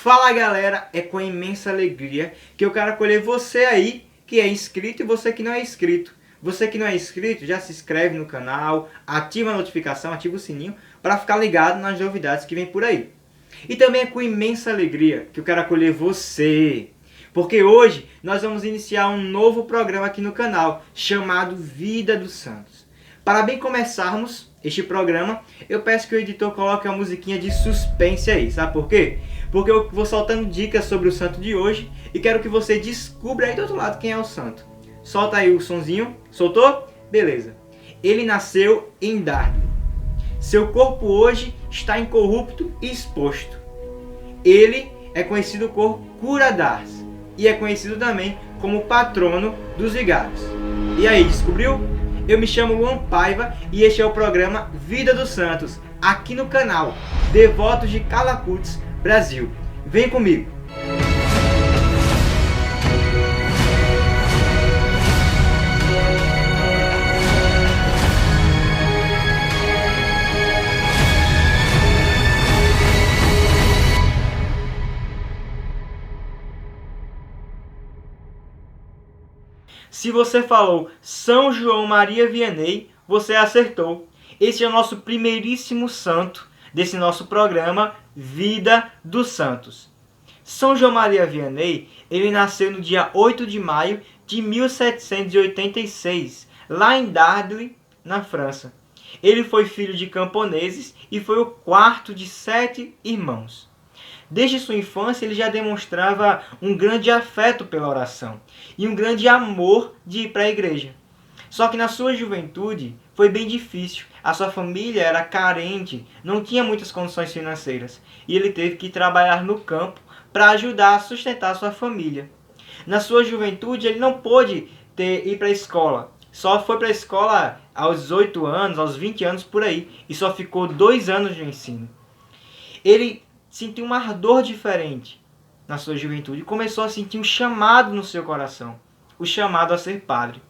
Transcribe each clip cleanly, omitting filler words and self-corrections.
Fala galera, é com imensa alegria que eu quero acolher você aí que é inscrito e você que não é inscrito. Você que não é inscrito, já se inscreve no canal, ativa a notificação, ativa o sininho para ficar ligado nas novidades que vem por aí. E também é com imensa alegria que eu quero acolher você, porque hoje nós vamos iniciar um novo programa aqui no canal chamado Vida dos Santos. Para bem começarmos este programa, eu peço que o editor coloque uma musiquinha de suspense aí, sabe por quê? Porque eu vou soltando dicas sobre o santo de hoje e quero que você descubra aí do outro lado quem é o santo. Solta aí o sonzinho, soltou? Beleza. Ele nasceu em Dardo. Seu corpo hoje está incorrupto e exposto. Ele é conhecido por Cura d'Ars e é conhecido também como patrono dos vigários. E aí, descobriu? Eu me chamo Luan Paiva e este é o programa Vida dos Santos, aqui no canal Devotos de Calacutes, Brasil. Vem comigo! Se você falou São João Maria Vianney, você acertou. Esse é o nosso primeiríssimo santo desse nosso programa Vida dos Santos. São João Maria Vianney, ele nasceu no dia 8 de maio de 1786, lá em Dardilly, na França. Ele foi filho de camponeses e foi o quarto de 7 irmãos. Desde sua infância, ele já demonstrava um grande afeto pela oração e um grande amor de ir para a igreja. Só que na sua juventude foi bem difícil. A sua família era carente, não tinha muitas condições financeiras e ele teve que trabalhar no campo para ajudar a sustentar a sua família. Na sua juventude, ele não pôde ir para a escola. Só foi para a escola aos 18 anos, aos 20 anos por aí e só ficou 2 anos de ensino. Ele sentiu um ardor diferente na sua juventude e começou a sentir um chamado no seu coração, o chamado a ser padre.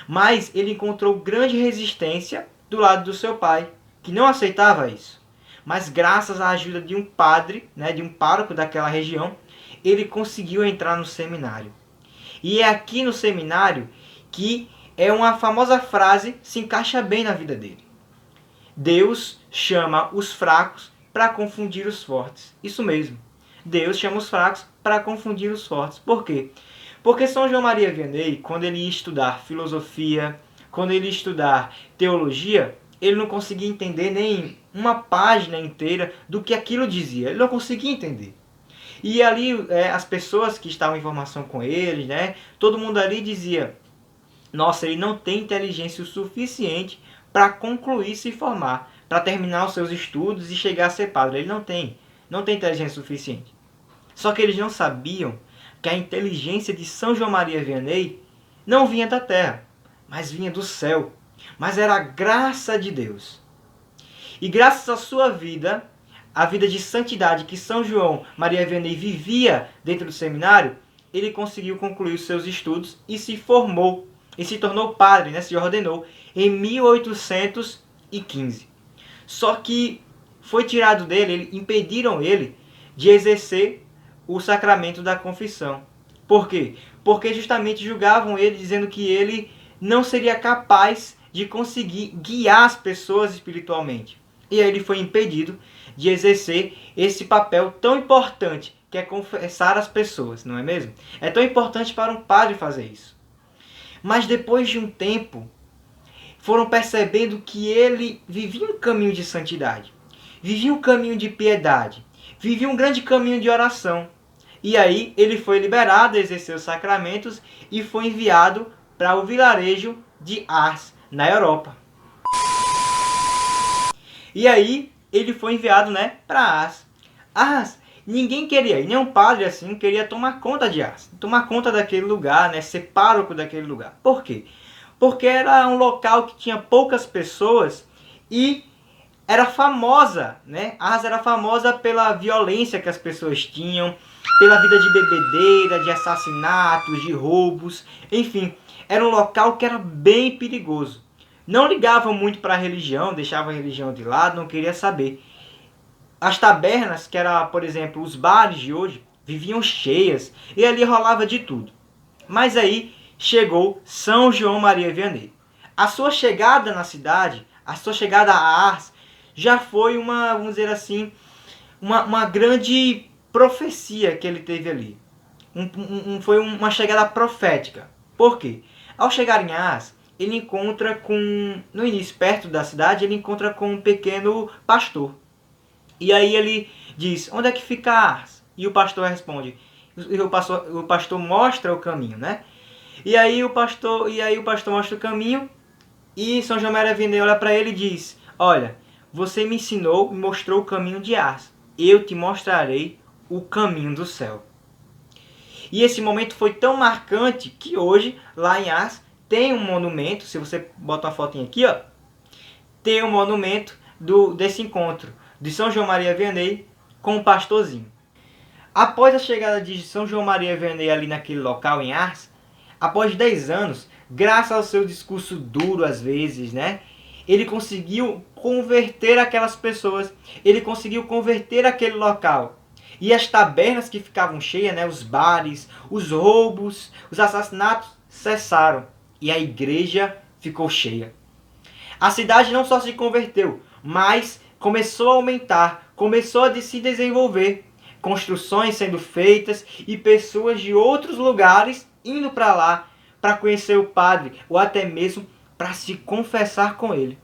Mas ele encontrou grande resistência do lado do seu pai, que não aceitava isso. Mas graças à ajuda de um padre, de um pároco daquela região, ele conseguiu entrar no seminário. E é aqui no seminário que uma famosa frase se encaixa bem na vida dele. Deus chama os fracos para confundir os fortes. Isso mesmo. Deus chama os fracos para confundir os fortes. Por quê? Porque São João Maria Vianney, quando ele ia estudar filosofia, quando ele ia estudar teologia, ele não conseguia entender nem uma página inteira do que aquilo dizia. Ele não conseguia entender. E ali as pessoas que estavam em formação com ele, todo mundo ali dizia: nossa, ele não tem inteligência o suficiente para concluir se formar, para terminar os seus estudos e chegar a ser padre. Ele não tem inteligência suficiente. Só que eles não sabiam que a inteligência de São João Maria Vianney não vinha da terra, mas vinha do céu. Mas era a graça de Deus. E graças à sua vida, a vida de santidade que São João Maria Vianney vivia dentro do seminário, ele conseguiu concluir os seus estudos e se formou, e se tornou padre, se ordenou, em 1815. Só que foi tirado dele, impediram ele de exercer o sacramento da confissão. Por quê? Porque justamente julgavam ele, dizendo que ele não seria capaz de conseguir guiar as pessoas espiritualmente. E aí ele foi impedido de exercer esse papel tão importante, que é confessar as pessoas, não é mesmo? É tão importante para um padre fazer isso. Mas depois de um tempo, foram percebendo que ele vivia um caminho de santidade, vivia um caminho de piedade, vivia um grande caminho de oração. E aí ele foi liberado a exercer os sacramentos e foi enviado para o vilarejo de Ars, na Europa. E aí ele foi enviado para Ars. Ars, ninguém queria ir, nenhum padre assim queria tomar conta de Ars, tomar conta daquele lugar, ser pároco daquele lugar. Por quê? Porque era um local que tinha poucas pessoas e era famosa, Ars era famosa pela violência que as pessoas tinham, pela vida de bebedeira, de assassinatos, de roubos, enfim, era um local que era bem perigoso. Não ligavam muito para a religião, deixavam a religião de lado, não queria saber. As tabernas, que era, por exemplo, os bares de hoje, viviam cheias e ali rolava de tudo. Mas aí chegou São João Maria Vianney. A sua chegada na cidade, a sua chegada a Ars, já foi uma, vamos dizer assim, uma grande profecia que ele teve ali. Foi uma chegada profética. Por quê? Ao chegar em Ars, ele encontra com, no início, perto da cidade, ele encontra com um pequeno pastor. E aí ele diz, onde é que fica Ars? E o pastor responde, o pastor mostra o caminho, né? E aí o pastor mostra o caminho e São João Maria Vianney olha para ele e diz, olha, você me ensinou e mostrou o caminho de Ars. Eu te mostrarei o caminho do céu. E esse momento foi tão marcante que hoje, lá em Ars, tem um monumento, se você bota uma fotinha aqui, ó, tem um monumento desse encontro de São João Maria Vianney com o pastorzinho. Após a chegada de São João Maria Vianney ali naquele local em Ars, após 10 anos, graças ao seu discurso duro às vezes, né, ele conseguiu converter aquelas pessoas, ele conseguiu converter aquele local. E as tabernas que ficavam cheias, né, os bares, os roubos, os assassinatos cessaram. E a igreja ficou cheia. A cidade não só se converteu, mas começou a aumentar, começou a se desenvolver. Construções sendo feitas e pessoas de outros lugares indo para lá para conhecer o padre ou até mesmo para se confessar com ele.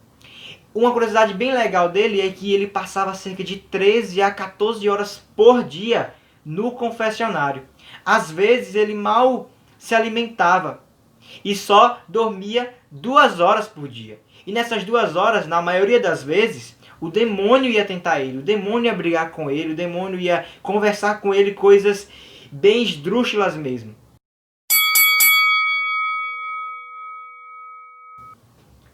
Uma curiosidade bem legal dele é que ele passava cerca de 13 a 14 horas por dia no confessionário. Às vezes ele mal se alimentava e só dormia 2 horas por dia. E nessas 2 horas, na maioria das vezes, o demônio ia tentar ele, o demônio ia brigar com ele, o demônio ia conversar com ele coisas bem esdrúxulas mesmo.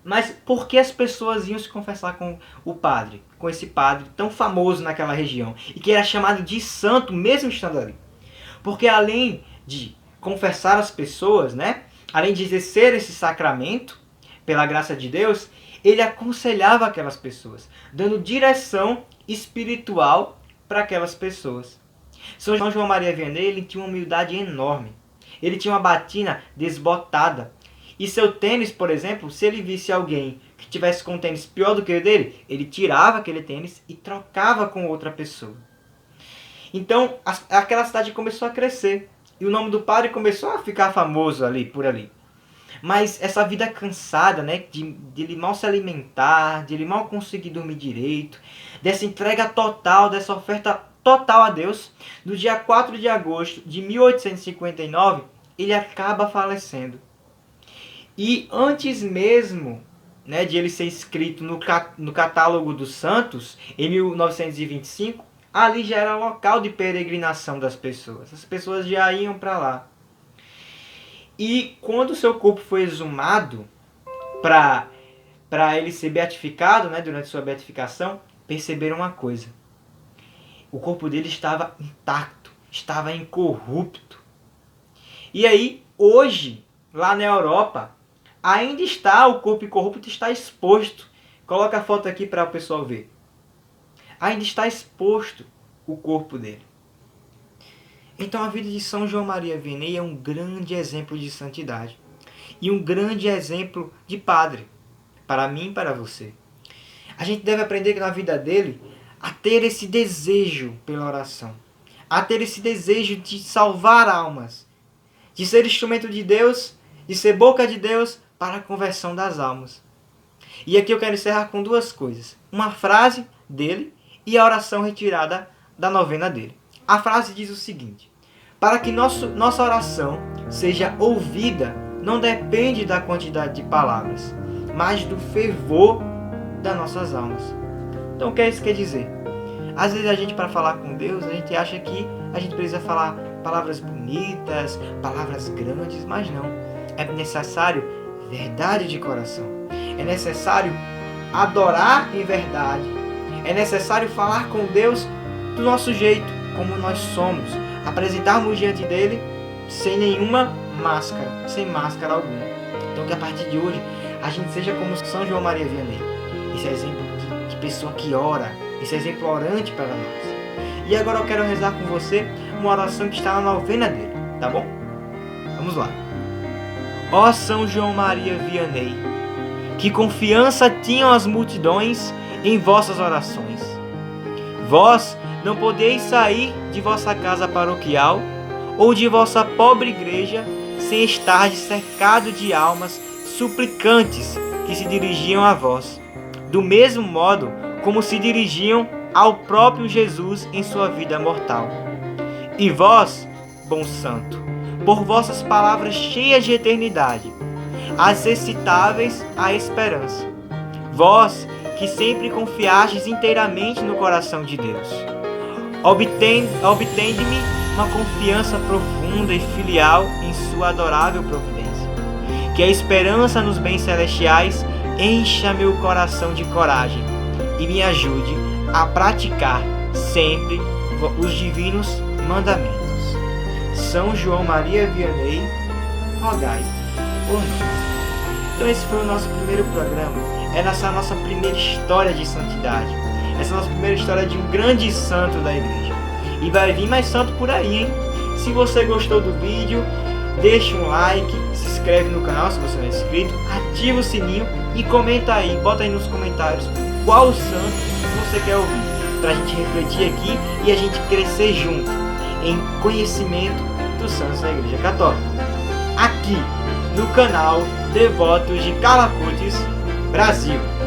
Mas por que as pessoas iam se confessar com o padre? Com esse padre tão famoso naquela região e que era chamado de santo mesmo estando ali? Porque além de confessar as pessoas, né? Além de exercer esse sacramento, pela graça de Deus, ele aconselhava aquelas pessoas, dando direção espiritual para aquelas pessoas. São João Maria Vianney, ele tinha uma humildade enorme. Ele tinha uma batina desbotada. E seu tênis, por exemplo, se ele visse alguém que tivesse com um tênis pior do que o dele, ele tirava aquele tênis e trocava com outra pessoa. Então, aquela cidade começou a crescer. E o nome do padre começou a ficar famoso ali, por ali. Mas essa vida cansada, né, de ele mal se alimentar, de ele mal conseguir dormir direito, dessa entrega total, dessa oferta total a Deus, no dia 4 de agosto de 1859, ele acaba falecendo. E antes mesmo, né, de ele ser inscrito no catálogo dos santos, em 1925, ali já era local de peregrinação das pessoas. As pessoas já iam para lá. E quando o seu corpo foi exumado para ele ser beatificado, né, durante sua beatificação, perceberam uma coisa. O corpo dele estava intacto, estava incorrupto. E aí, hoje, lá na Europa, ainda está o corpo incorrupto, está exposto. Coloca a foto aqui para o pessoal ver. Ainda está exposto o corpo dele. Então a vida de São João Maria Vianney é um grande exemplo de santidade. E um grande exemplo de padre. Para mim e para você. A gente deve aprender na vida dele a ter esse desejo pela oração. A ter esse desejo de salvar almas. De ser instrumento de Deus, de ser boca de Deus para a conversão das almas. E aqui eu quero encerrar com 2 coisas. Uma frase dele e a oração retirada da novena dele. A frase diz o seguinte: para que nossa oração seja ouvida, não depende da quantidade de palavras, mas do fervor das nossas almas. Então o que isso quer dizer? Às vezes a gente, para falar com Deus, a gente acha que a gente precisa falar palavras bonitas, palavras grandes, mas não. É necessário verdade de coração. É necessário adorar em verdade. É necessário falar com Deus do nosso jeito, como nós somos. Apresentarmos diante dele sem nenhuma máscara, sem máscara alguma. Então que a partir de hoje a gente seja como São João Maria Vianney. Esse exemplo de pessoa que ora, esse exemplo orante para nós. E agora eu quero rezar com você uma oração que está na novena dele, tá bom? Vamos lá. Ó São João Maria Vianney, que confiança tinham as multidões em vossas orações. Vós não podeis sair de vossa casa paroquial ou de vossa pobre igreja sem estar cercado de almas suplicantes que se dirigiam a vós, do mesmo modo como se dirigiam ao próprio Jesus em sua vida mortal. E vós, bom santo, por vossas palavras cheias de eternidade, acessíveis à esperança, vós que sempre confiastes inteiramente no coração de Deus, obtende-me uma confiança profunda e filial em sua adorável providência. Que a esperança nos bens celestiais encha meu coração de coragem e me ajude a praticar sempre os divinos mandamentos. São João Maria Vianney, rogai por nós. Então esse foi o nosso primeiro programa. Essa nossa primeira história de santidade. Essa nossa primeira história de um grande santo da igreja. E vai vir mais santo por aí, hein? Se você gostou do vídeo, deixa um like, se inscreve no canal se você não é inscrito, ativa o sininho e comenta aí, bota aí nos comentários qual santo você quer ouvir, pra gente refletir aqui e a gente crescer junto em conhecimento dos santos da Igreja Católica. Aqui no canal Devotos de Calacutes Brasil.